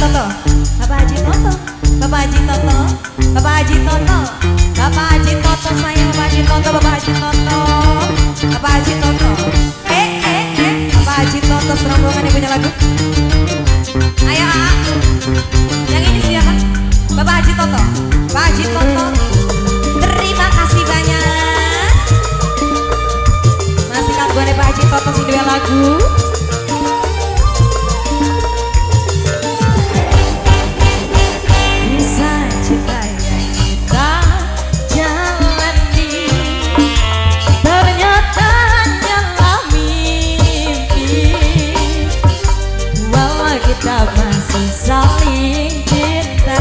Toto, Bapak Haji Toto, Bapak Haji Toto, Bapak Haji Toto, Bapak Haji Toto, saya Bapak Haji Toto, Bapak Haji Toto, Bapak Haji Toto. Bapak Haji Toto serombongan yang punya lagu. Ayo, yang ini siapa? Bapak Haji Toto, Bapak Haji Toto. Terima kasih banyak. Masih lagu Pak Haji Toto sing dua lagu. Kita masih saling cinta,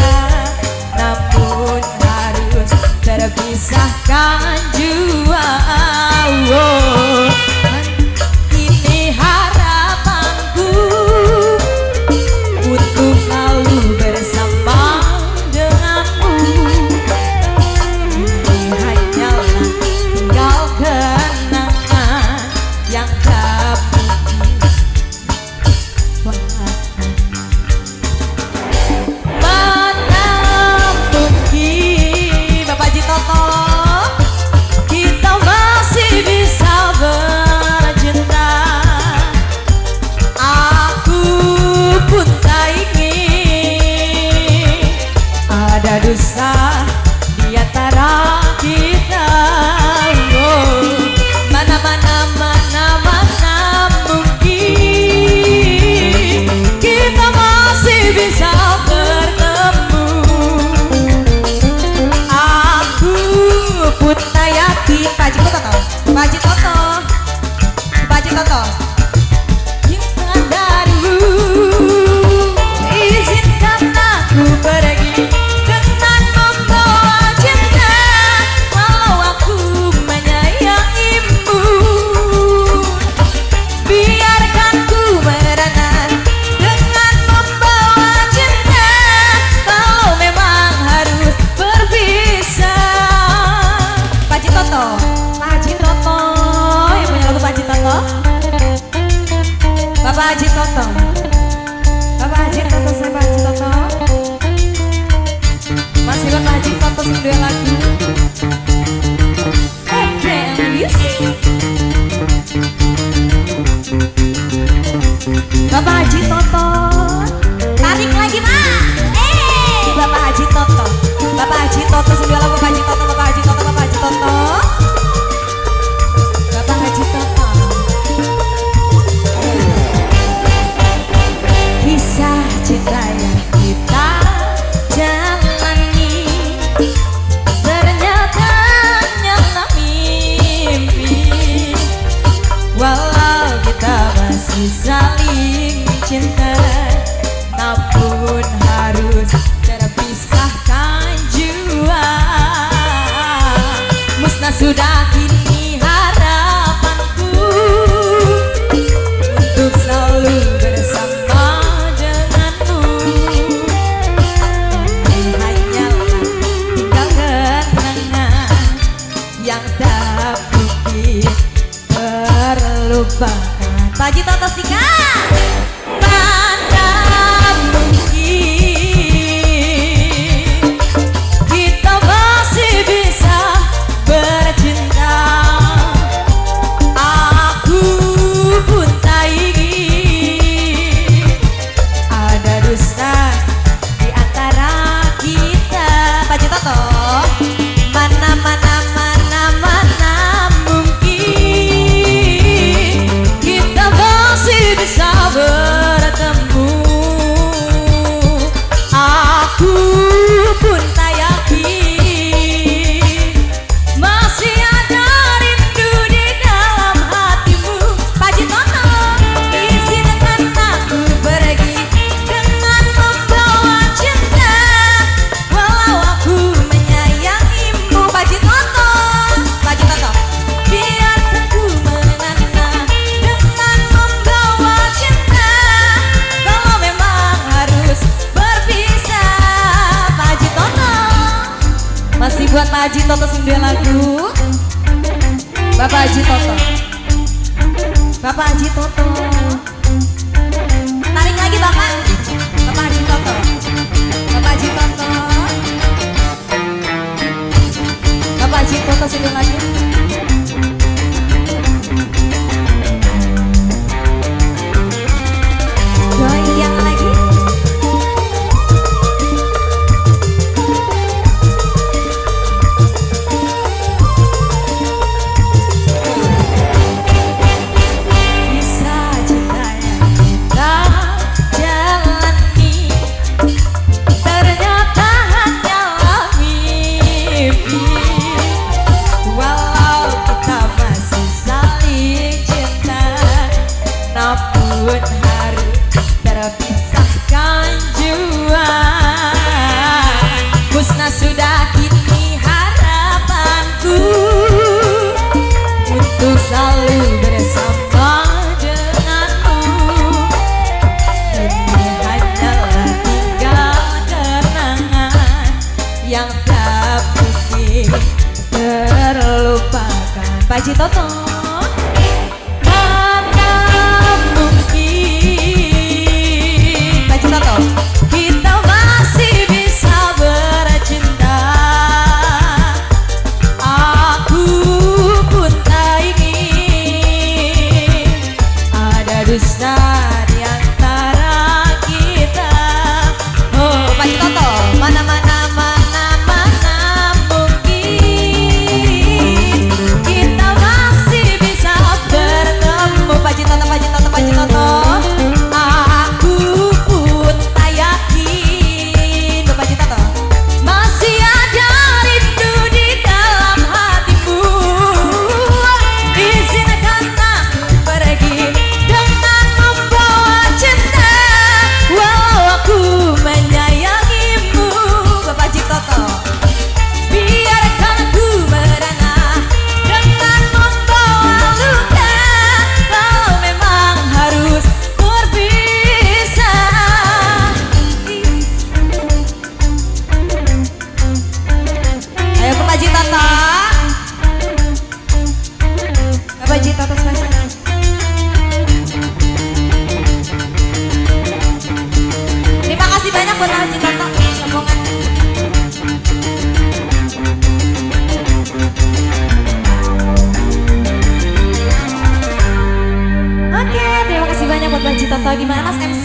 namun harus terpisahkan jua. Ini harapanku untuk selalu bersama denganmu. Ini hanyalah tinggal kenangan yang tak dosa di antara kita. Mana mungkin kita masih bisa bertemu. Aku pun tak yakin. Pak Haji Toto, Pak Haji Toto, Pak Haji Toto. Cinta darimu, izinkan aku pergi. Bapak Haji Toto, Bapak Haji Toto, saya Pak Haji Toto. Masih Bapak Haji Toto sing dua lagu. Bapak Haji Toto, tarik lagi Mak. Bapak Haji Toto, Bapak Haji Toto sing dua lagu. Bapak Haji Toto, Bapak Haji Toto, Bapak Haji Toto, Bapak Haji Toto. Kisah cinta yang kita jalani ternyata hanyalah mimpi. Walau kita masih saling cinta, namun harus terpisahkan jua. Musnah sudah kini harapanku untuk selalu bersama. Yang tak mungkin terlupakan. Pak Haji Toto sikat. Mana mungkin kita masih bisa bercinta. Aku pun tak ingin ada dusta di antara kita. Pak Haji Toto. Mana mungkin kita masih bisa bertemu. Aku pun tak yakin masih ada rindu di dalam hatimu. Pak Haji Toto, izinkan aku pergi dengan membawa cinta. Walau aku menyayangimu. Pak Haji Toto, Pak Haji Toto, biarkan ku menenang dengan membawa cinta. Kalau memang harus berpisah. Pak Haji Toto, masih buat Pak Haji Toto sing dua lagu. Bapak Haji Toto, Bapak Haji Toto, tarik lagi Bapak, Bapak Haji Toto. buat Haji Toto rombongan. Oke, terima kasih banyak buat Haji Toto. Gimana Mas MC?